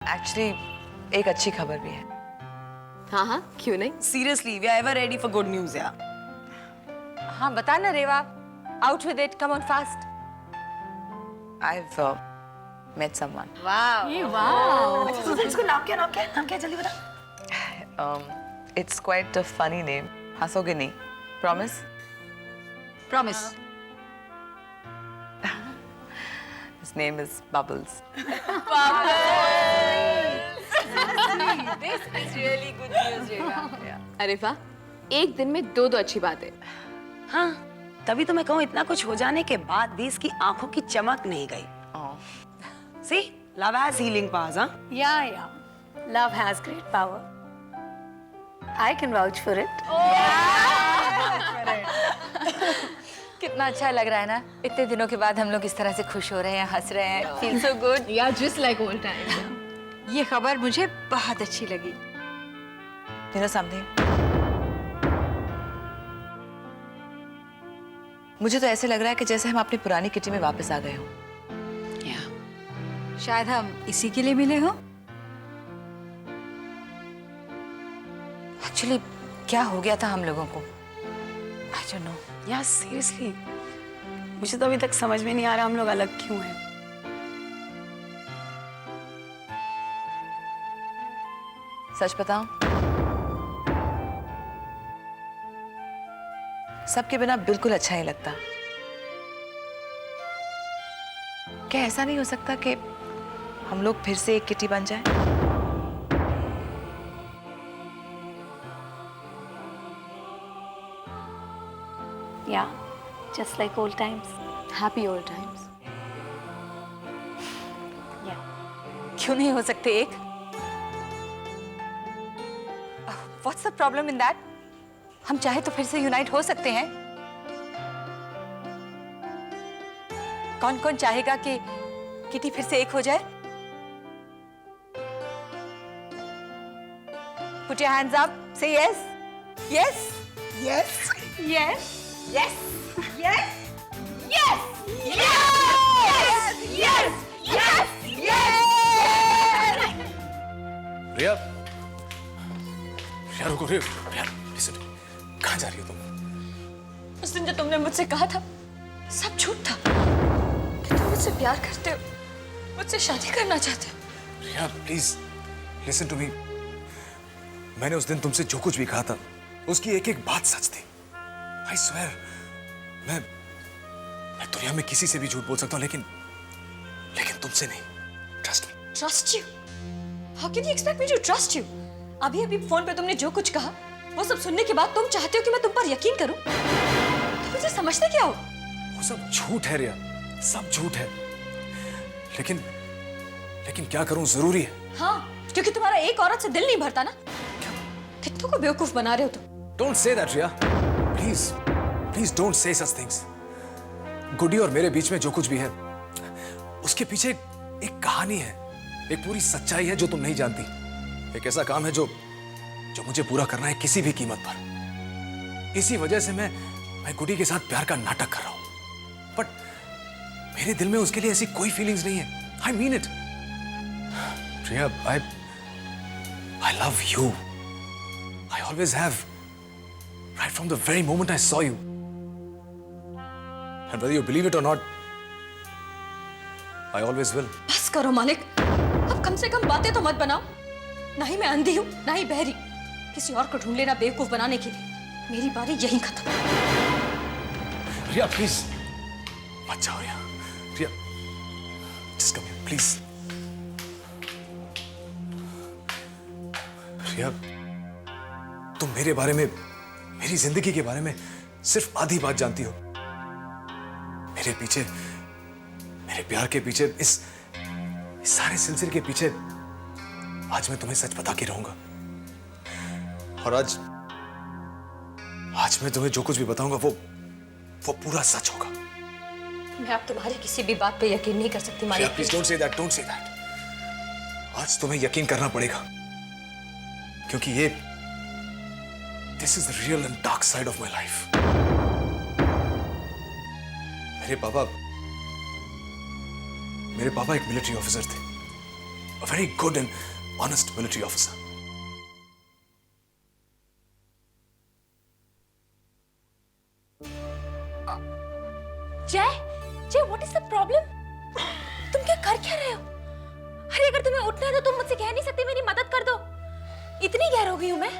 Actually एक अच्छी खबर भी है। हाँ हाँ, क्यों नहीं। Seriously, we are ever ready for good news, yeah. हाँ बता ना Reva, out with it, come on fast. I've met someone. इसको नाम क्या जल्दी बता। It's quite a funny name. हंसोगे नहीं? Promise? Promise. His name is Bubbles. This is really good news, रेवा। अरे वाह, एक दिन में दो अच्छी बातें। हाँ, तभी तो मैं कहूँ इतना कुछ हो जाने के बाद भी इसकी आंखों की चमक नहीं गई। Oh. See, love has healing powers, huh? Yeah. Love has great power. I can vouch for it. कितना अच्छा लग रहा है ना, इतने दिनों के बाद हम लोग इस तरह से खुश हो रहे हैं, हंस रहे हैं। Feel so good. Yeah, just like old times. ये खबर मुझे बहुत अच्छी लगी। You know something? मुझे तो ऐसे लग रहा है कि जैसे हम अपनी पुरानी किटी में वापस आ गए हों। शायद हम इसी के लिए मिले हो। एक्चुअली क्या हो गया था हम लोगों को? I don't know. Yeah, seriously. मुझे तो अभी तक समझ में नहीं आ रहा हम लोग अलग क्यों हैं। सच बताऊं? सबके बिना बिल्कुल अच्छा नहीं लगता। क्या ऐसा नहीं हो सकता कि हम लोग फिर से एक किटी बन जाए? Yeah, just like old times. Happy old times. Yeah. क्यों नहीं हो सकते एक? What's the problem in that? हम चाहे तो फिर से यूनाइट हो सकते हैं। कौन कौन चाहेगा कि किटी फिर से एक हो जाए? Put your hands up. Say yes. Yes. Yes. Yes. Yes. Yes. Yes. Yes. Yes. Yes. Yes. रिया, रुको रिया, लिसन, कहाँ जा रही हो तुम? उस दिन जो तुमने मुझसे कहा था, सब झूठ था। कि तुम मुझसे प्यार करते हो, मुझसे शादी करना चाहते हो। रिया, प्लीज, लिसन टू मी। मैंने उस दिन तुमसे जो कुछ भी कहा था, उसकी एक एक बात सच थी। I swear, मैं दुनिया में किसी से भी झूठ बोल सकता हूँ, लेकिन तुमसे नहीं। Trust me. Trust you? How can you expect me to trust you? अभी फोन पे तुमने जो कुछ कहा, वो सब सुनने के बाद तुम चाहते हो कि मैं तुम पर यकीन करूं? तो मुझे समझते क्या हो? वो सब झूठ है रिया, सब झूठ है। लेकिन क्या करूं, जरूरी है। हाँ, क्योंकि तुम्हारा एक औरत से दिल नहीं भरता ना। कितनों को बेवकूफ बना रहे हो तुम। Don't say that, Riya. Please don't say such things. गुडी और मेरे बीच में जो कुछ भी है, उसके पीछे एक कहानी है, एक पूरी सच्चाई है जो तुम नहीं जानती। एक ऐसा काम है जो मुझे पूरा करना है किसी भी कीमत पर। इसी वजह से मैं गुडी के साथ प्यार का नाटक कर रहा हूं। बट मेरे दिल में उसके लिए ऐसी कोई फीलिंग्स नहीं है। I mean it. Priya, I love you. I always have. Right from the very moment I saw you. And whether you believe it or not, I always will. बस करो मालिक, अब कम से कम बातें तो मत बनाओ। ना ही मैं अंधी हूँ, ना ही बहरी। किसी और को ढूंढ लेना बेवकूफ बनाने के लिए। मेरी बारी यहीं खत्म। रिया, प्लीज मत जाओ रिया। रिया, just come here, please. रिया, तुम मेरे बारे में, मेरी जिंदगी के बारे में सिर्फ आधी बात जानती हो। मेरे पीछे, मेरे प्यार के पीछे, इस सारे सिलसिले के पीछे आज मैं तुम्हें सच बता के रहूंगा। और आज मैं तुम्हें जो कुछ भी बताऊंगा वो पूरा सच होगा। मैं अब तुम्हारी किसी भी बात पे यकीन नहीं कर सकती मालिक। Please don't say that, don't say that. आज तुम्हें यकीन करना पड़ेगा, क्योंकि ये this is the real and dark side of my life. मेरे पापा एक मिलिट्री ऑफिसर थे। a very good and honest military officer. जय, जय, व्हाट इज द प्रॉब्लम? तुम क्या कर क्या रहे हो? अरे अगर तुम्हें उठना है तो तुम मुझसे कह नहीं सकती मेरी मदद कर दो? इतनी गैर हो गई हूं मैं?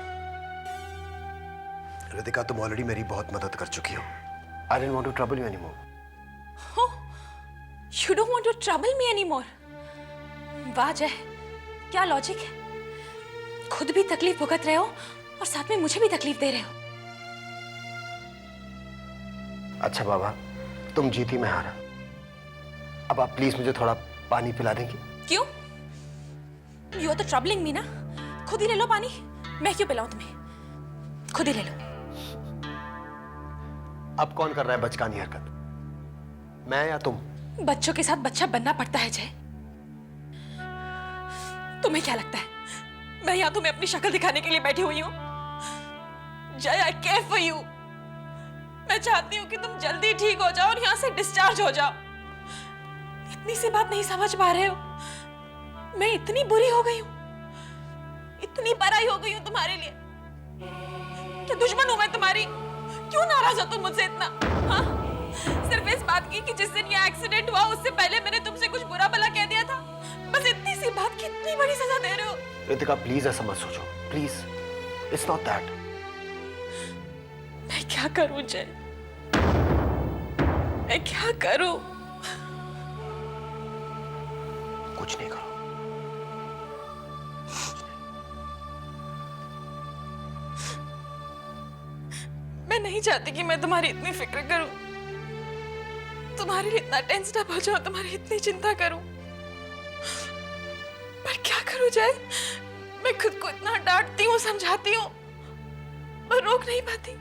रितिका, तुम ऑलरेडी मेरी बहुत मदद कर चुकी हो. I didn't want to trouble you anymore. Oh, you don't want to trouble me anymore. वाह जय, क्या लॉजिक है? खुद भी तकलीफ भुगत रहे हो और साथ में मुझे भी तकलीफ दे रहे हो. अच्छा बाबा, तुम जीती, मैं हारा. अब आप प्लीज मुझे थोड़ा पानी पिला देंगे? क्यों? You are तो troubling me ना? खुद ही ले लो पानी. मैं क्यों पिलाऊं तुम्हें? खुद ही ले लो. अब कौन कर रहा है बचकानी हरकत, मैं या तुम? बच्चों के साथ बच्चा बनना पड़ता है जय. तुम्हें क्या लगता है मैं यहाँ तुम्हें अपनी शक्ल दिखाने के लिए बैठी हुई हूँ? जय, I care for you. मैं चाहती हूँ कि तुम जल्दी ठीक हो जाओ और यहाँ से डिस्चार्ज हो जाओ. इतनी सी बात नहीं समझ पा रहे हो? मैं इतनी बुरी हो गई हूँ, इतनी पराई हो गई हूँ तुम्हारे लिए. क्या दुश्मन हूँ मैं तुम्हारी? क्यों नाराज हो तुम मुझसे इतना? हाँ? सिर्फ इस बात की कि जिस दिन ये एक्सीडेंट हुआ उससे पहले मैंने तुमसे कुछ बुरा भला कह दिया था. बस इतनी सी बात की इतनी बड़ी सजा दे रहे हो. रितिका, प्लीज ऐसा मत सोचो, प्लीज. It's not that. मैं क्या करूं जय? मैं क्या करूं? कुछ नहीं करो. मैं नहीं चाहती कि मैं तुम्हारी इतनी फिक्र करूं, तुम्हारे लिए इतना टेंस्ड अप हो जाऊं, तुम्हारी इतनी चिंता करूं. पर क्या करूं जय? मैं खुद को इतना डांटती हूँ, समझाती हूँ, पर रोक नहीं पाती.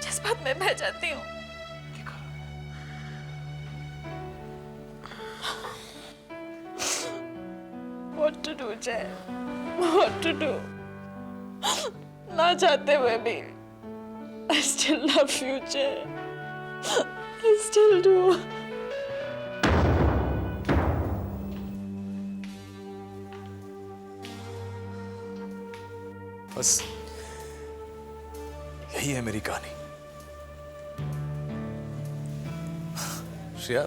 जज्बात में बह जाती हूँ. What to do जय? What to do? ना चाहते हुए भी I still love you, Jay. I still do. बस यही है मेरी कहानी. श्रेया,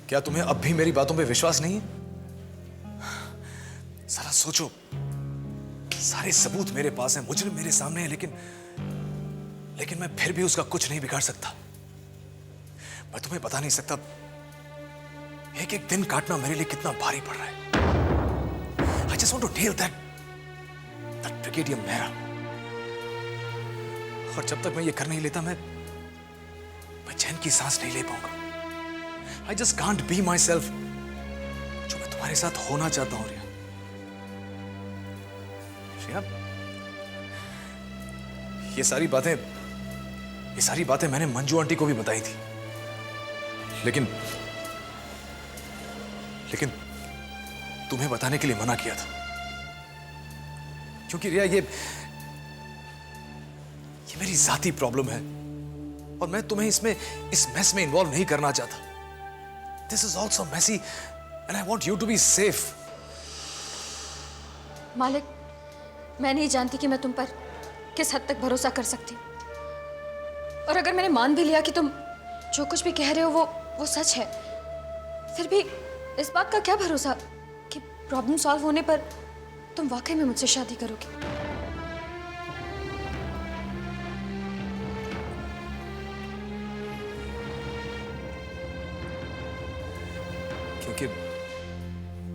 क्या तुम्हें अब भी मेरी बातों पे विश्वास नहीं है? जरा सोचो, सारे सबूत मेरे पास हैं, मुजरिम मेरे सामने है, लेकिन मैं फिर भी उसका कुछ नहीं बिगाड़ सकता. मैं तुम्हें बता नहीं सकता एक एक दिन काटना मेरे लिए कितना भारी पड़ रहा है. I just want to nail that Brigadier Mehra. और जब तक मैं ये कर नहीं लेता, मैं चैन की सांस नहीं ले पाऊंगा. I just can't be myself, जो मैं तुम्हारे साथ होना चाहता हूं. रिया, ये सारी बातें मैंने मंजू आंटी को भी बताई थी, लेकिन तुम्हें बताने के लिए मना किया था. क्योंकि रिया, ये मेरी जाती प्रॉब्लम है और मैं तुम्हें इस मेस में इन्वॉल्व नहीं करना चाहता. This is also messy and I want you to be safe. मालिक, मैं नहीं जानती कि मैं तुम पर किस हद तक भरोसा कर सकती हूँ. और अगर मैंने मान भी लिया कि तुम जो कुछ भी कह रहे हो वो सच है, फिर भी इस बात का क्या भरोसा कि प्रॉब्लम सॉल्व होने पर तुम वाकई में मुझसे शादी करोगे. क्योंकि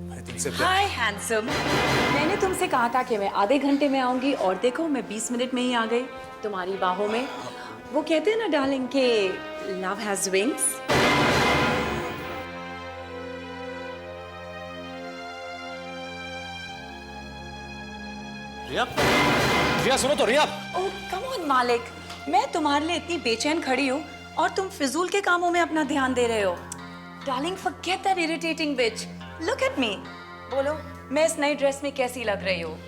मैं तुमसे हाय हैंडसम, मैंने तुमसे कहा था कि मैं आधे घंटे में आऊंगी और देखो मैं 20 मिनट में ही आ गई तुम्हारी बाहों में. वो कहते हैं ना डार्लिंग के लव हैज विंग्स. रिया सुनो तो. रिया, ओह कम ऑन मालिक, मैं तुम्हारे लिए इतनी बेचैन खड़ी हूँ और तुम फिजूल के कामों में अपना ध्यान दे रहे हो. Darling forget that irritating bitch. Look at me. बोलो मैं इस नई ड्रेस में कैसी लग रही हूँ?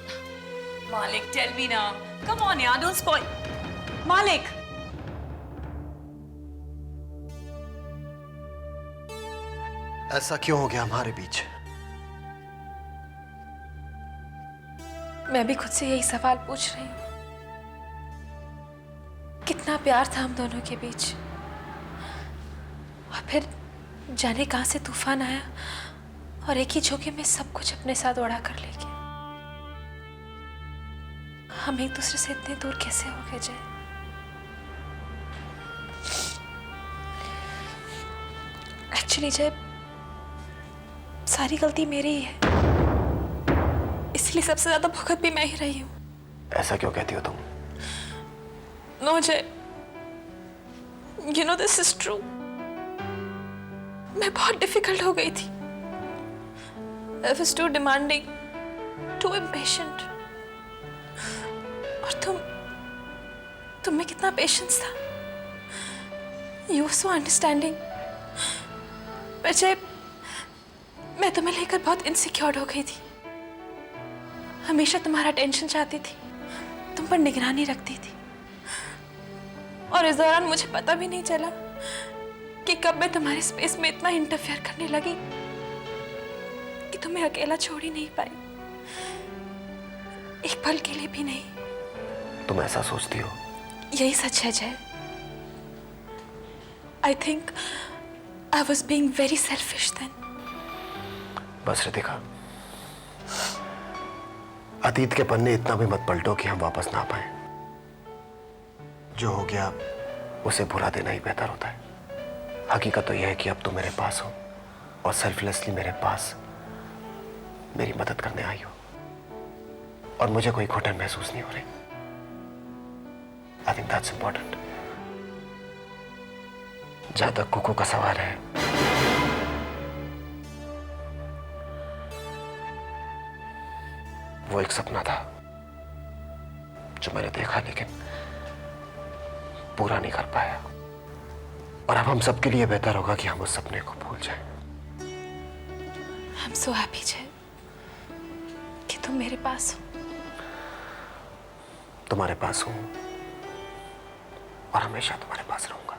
मालिक tell me now. Come on यार, डोंट स्पॉइल. मालिक, ऐसा क्यों हो गया हमारे बीच? मैं भी खुद से यही सवाल पूछ रही हूँ, कितना प्यार था हम दोनों के बीच, और फिर जाने कहां से तूफान आया और एक ही झोंके में सब कुछ अपने साथ उड़ा कर ले गया। हम एक दूसरे से इतने दूर कैसे हो गए जय? एक्चुअली जय, सारी गलती मेरी ही है, इसलिए सबसे ज्यादा भुगत भी मैं ही रही हूँ। ऐसा क्यों कहती हो तुम? नो जय, you know this is true. मैं बहुत डिफिकल्ट हो गई थी। I was too demanding, too impatient. और तुम में कितना पेशेंस था। You were so understanding. मैं तुम्हें लेकर बहुत इनसिक्योर हो गई थी। हमेशा तुम्हारा टेंशन चाहती थी, तुम पर निगरानी रखती थी, और इस दौरान मुझे पता भी नहीं चला कि कब मैं तुम्हारे स्पेस में इतना इंटरफेयर करने लगी कि तुम्हें अकेला छोड़ ही नहीं पाई, एक पल के लिए भी नहीं। तुम ऐसा सोचती हो? यही सच है Jai. I think I was being very selfish then. बस रितिका, अतीत के पन्ने इतना भी मत पलटो कि हम वापस ना पाए। जो हो गया उसे भुला देना ही बेहतर होता है। हकीकत तो यह है कि अब तुम मेरे पास हो और सेल्फलेसली मेरे पास मेरी मदद करने आई हो, और मुझे कोई घुटन महसूस नहीं हो रही। I think that's important. जहां तक कुकू का सवाल है, वो एक सपना था जो मैंने देखा लेकिन पूरा नहीं कर पाया, और अब हम सबके लिए बेहतर होगा कि हम उस सपने को भूल जाएं। आई एम सो हैप्पी जय कि तुम मेरे पास हो। तुम्हारे पास हूं और हमेशा तुम्हारे पास रहूंगा।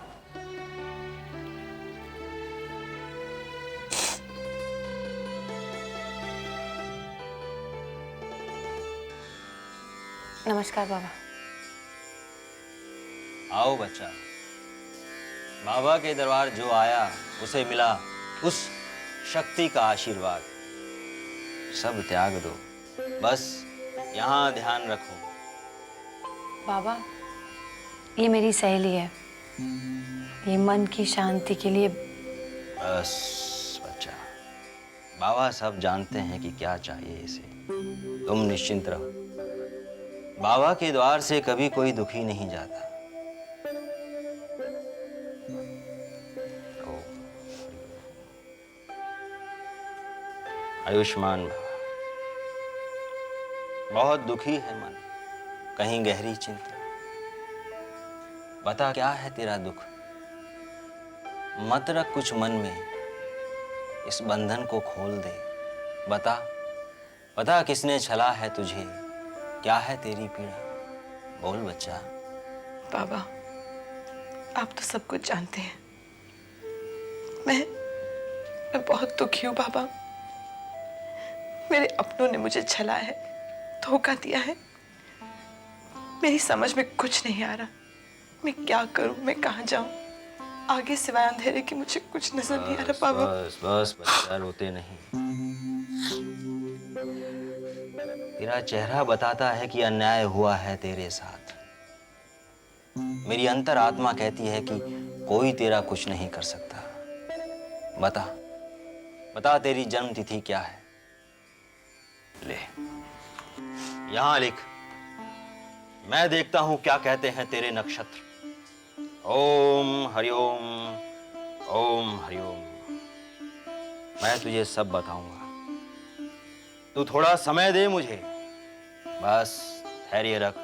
नमस्कार बाबा। आओ बच्चा, बाबा के दरबार जो आया उसे मिला उस शक्ति का आशीर्वाद। सब त्याग दो, बस यहाँ ध्यान रखो। बाबा, ये मेरी सहेली है, ये मन की शांति के लिए। बस बच्चा, बाबा सब जानते हैं कि क्या चाहिए इसे। तुम निश्चिंत रहो, बाबा के द्वार से कभी कोई दुखी नहीं जाता। आयुष्मान भव। बहुत दुखी है मन, कहीं गहरी चिंता। बता क्या है तेरा दुख? मत रख कुछ मन में, इस बंधन को खोल दे। बता बता किसने छला है तुझे, क्या है तेरी पीड़ा? बोल बच्चा। बाबा, आप तो सब कुछ जानते हैं। मैं बहुत दुखी हूँ बाबा। मेरे अपनों ने मुझे छला है, धोखा दिया है। मेरी समझ में कुछ नहीं आ रहा। मैं क्या करूं, मैं कहाँ जाऊं? आगे सिवाय अंधेरे की मुझे कुछ नजर नहीं आ रहा बाबा। बस बस बच्चा, रोते नहीं। तेरा चेहरा बताता है कि अन्याय हुआ है तेरे साथ। मेरी अंतरात्मा कहती है कि कोई तेरा कुछ नहीं कर सकता। बता बता तेरी जन्म तिथि क्या है? ले, यहां लिख। मैं देखता हूं क्या कहते हैं तेरे नक्षत्र। ओम हरिओम, ओम हरिओम। मैं तुझे सब बताऊंगा, तू थोड़ा समय दे मुझे। बस धैर्य रख,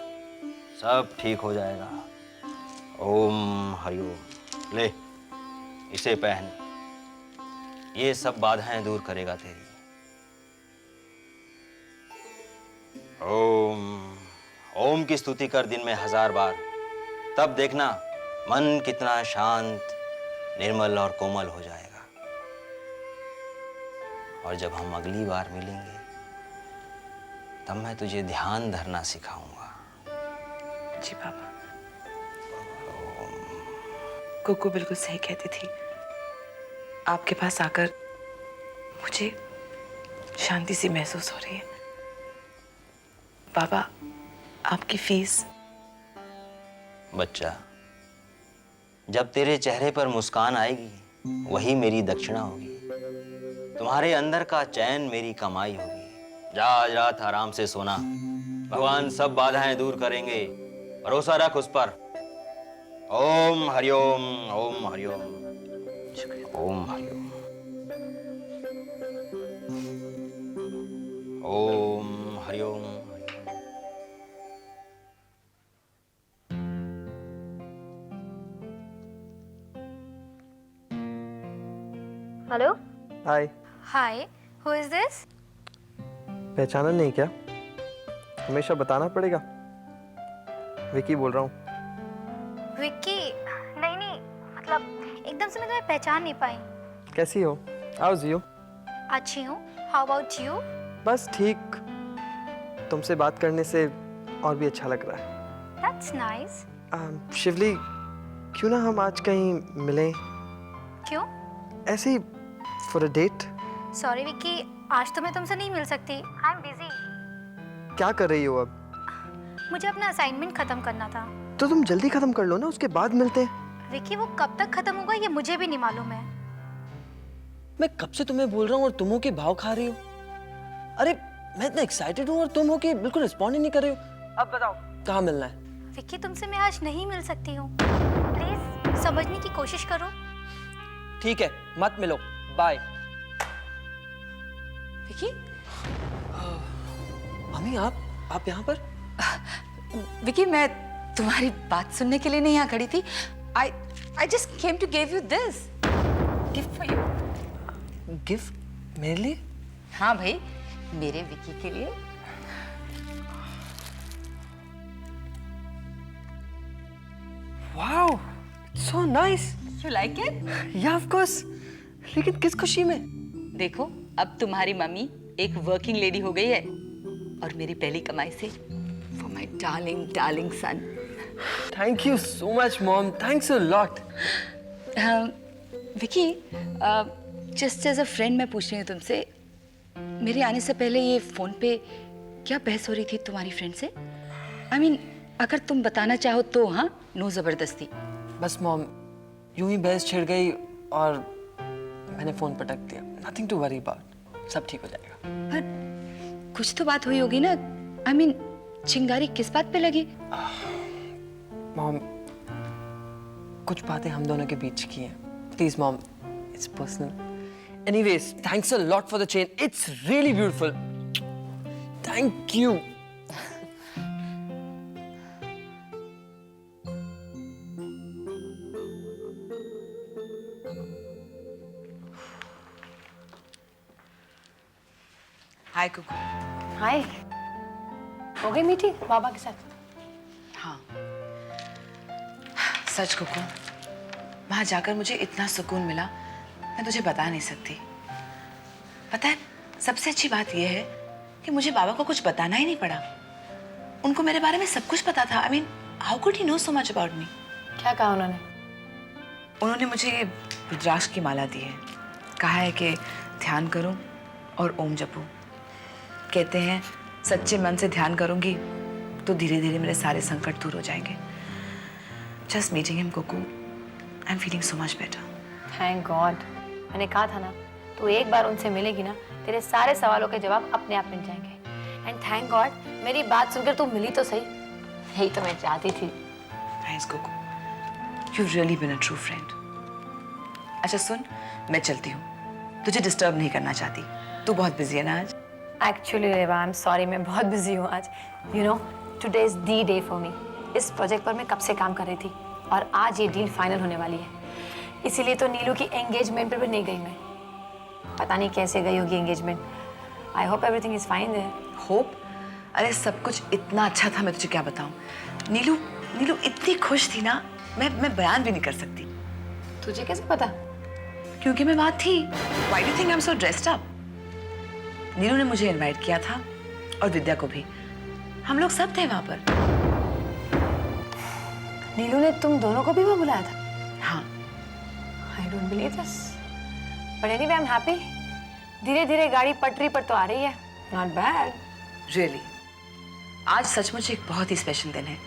सब ठीक हो जाएगा। ओम हरिओम। ले, इसे पहन, ये सब बाधाएं दूर करेगा तेरी। ओम ओम की स्तुति कर दिन में 1000 बार, तब देखना मन कितना शांत, निर्मल और कोमल हो जाएगा। और जब हम अगली बार मिलेंगे तब मैं तुझे ध्यान धरना सिखाऊंगा। जी पापा, कोको बिल्कुल सही कहती थी। आपके पास आकर मुझे शांति सी महसूस हो रही है। पापा, आपकी फीस। बच्चा, जब तेरे चेहरे पर मुस्कान आएगी वही मेरी दक्षिणा होगी। तुम्हारे अंदर का चैन मेरी कमाई होगी। जा आज रात आराम से सोना। भगवान सब बाधाएं दूर करेंगे, भरोसा रख उस पर। Om Hariom, Om Hariom, Om Hariom, Om Hariom. Hello. Hi. Hi, who is this? पहचाना नहीं क्या? हमेशा बताना पड़ेगा। विकी बोल रहा हूँ। विक्की? नहीं नहीं, मतलब एकदम से मैं तुम्हें पहचान नहीं पाई। कैसी हो? House you? अच्छी हूँ। How about you? बस ठीक। तुमसे बात करने से और भी अच्छा लग रहा है। That's nice. शिवली, क्यों ना हम आज कहीं मिलें? क्यों? ऐसे ही for a date. Sorry Vicky, आज तो मैं तुमसे नहीं मिल सकती। I am busy. क्या कर रही हो अब? मुझे अपना असाइनमेंट खत्म करना था। तो तुम जल्दी खत्म कर लो ना, उसके बाद मिलते हैं। विक्की, वो कब तक खत्म होगा ये मुझे भी नहीं मालूम है। मैं कब से तुम्हें बोल रहा हूँ और तुम हो के भाव खा रही हो। अरे मैं इतना एक्साइटेड हूँ और तुम हो के बिल्कुल रिस्पॉन्ड ही नहीं कर रहे हो। अब बताओ कहाँ मिलना है? विक्की, तुमसे मैं आज नहीं मिल सकती हूँ। प्लीज समझने की कोशिश करो। ठीक है, मत मिलो। बाय। विकी? मम्मी, आप यहाँ पर? विकी, मैं तुम्हारी बात सुनने के लिए नहीं यहाँ खड़ी थी। I just came to give you this gift for you. Gift मेरे लिए? हाँ भाई, मेरे विकी के लिए। Wow, so nice. You like it? Yeah, of course. लेकिन किस खुशी में? देखो, अब तुम्हारी मम्मी एक वर्किंग लेडी हो गई है और मेरी पहली कमाई से for my darling son. Thank you so much, Mom. Thanks a lot. Vicky, just as a friend मैं पूछ रही हूँ तुमसे, मेरे आने से पहले ये फोन पे क्या बहस हो रही थी तुम्हारी फ्रेंड से? I mean, अगर तुम बताना चाहो तो हाँ, नो जबरदस्ती। बस मॉम, यूं ही बहस छिड़ गई और मैंने फोन पटक दिया। Nothing to worry about. सब ठीक हो जाएगा। पर कुछ तो बात हुई होगी ना? I mean, चिंगारी किस बात पे लगी? मॉम, कुछ बातें हम दोनों के बीच की हैं। Please mom, it's personal. Anyways, thanks a lot for the chain. It's really beautiful. Thank you. हाय कुकू। हाय, हो गई मीटिंग बाबा के साथ? हाँ, सच कुकू, वहां जाकर मुझे इतना सुकून मिला, मैं तुझे बता नहीं सकती। पता है, सबसे अच्छी बात यह है कि मुझे बाबा को कुछ बताना ही नहीं पड़ा। उनको मेरे बारे में सब कुछ पता था। I mean, how could he know so much about me? क्या कहा उन्होंने? उन्होंने मुझे रुद्राक्ष की माला दी है। कहा है कि ध्यान करूं और ओम जपूं। कहते हैं सच्चे मन से ध्यान करूंगी तो धीरे धीरे मेरे सारे संकट दूर हो जाएंगे। Just meeting him Kuku, I am feeling so much better. Thank God. मैंने कहा था ना, तू एक बार उनसे मिलेगी ना, तेरे सारे सवालों के जवाब अपने आप मिल जाएंगे। एंड थैंक गॉड मेरी बात सुनकर तू मिली तो सही, यही तो मैं चाहती थी। Thanks Kuku, you really been a true friend. अच्छा सुन, मैं चलती हूँ, तुझे डिस्टर्ब नहीं करना चाहती। तू बहुत बिजी है ना आज? Actually Reva, I am sorry, मैं बहुत बिजी हूँ आज। You know, today is the day for me. इस प्रोजेक्ट पर मैं कब से काम कर रही थी और आज ये डील फाइनल होने वाली है। इसीलिए तो नीलू की एंगेजमेंट पर भी नहीं गई मैं। पता नहीं कैसे गई होगी engagement. I hope everything is fine there. Hope? अरे सब कुछ इतना अच्छा था, मैं तुझे क्या बताऊं। नीलू इतनी खुश थी ना, मैं बयान भी नहीं कर सकती। तुझे कैसे पता? क्योंकि मैं वहां थी। Why do you think I'm so dressed up? नीलू ने मुझे इनवाइट किया था और विद्या को भी। हम लोग सब थे वहां पर। नीलू ने तुम दोनों को भी वहाँ बुलाया था? हाँ। I don't believe this, but anyway I am happy. धीरे धीरे गाड़ी पटरी पर तो आ रही है। Not bad. रियली आज सचमुच एक बहुत ही स्पेशल दिन है।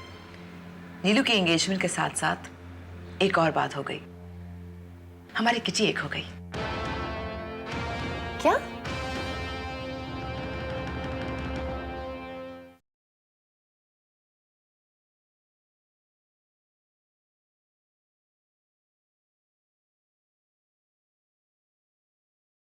नीलू की एंगेजमेंट के साथ साथ एक और बात हो गई, हमारी किची एक हो गई। क्या?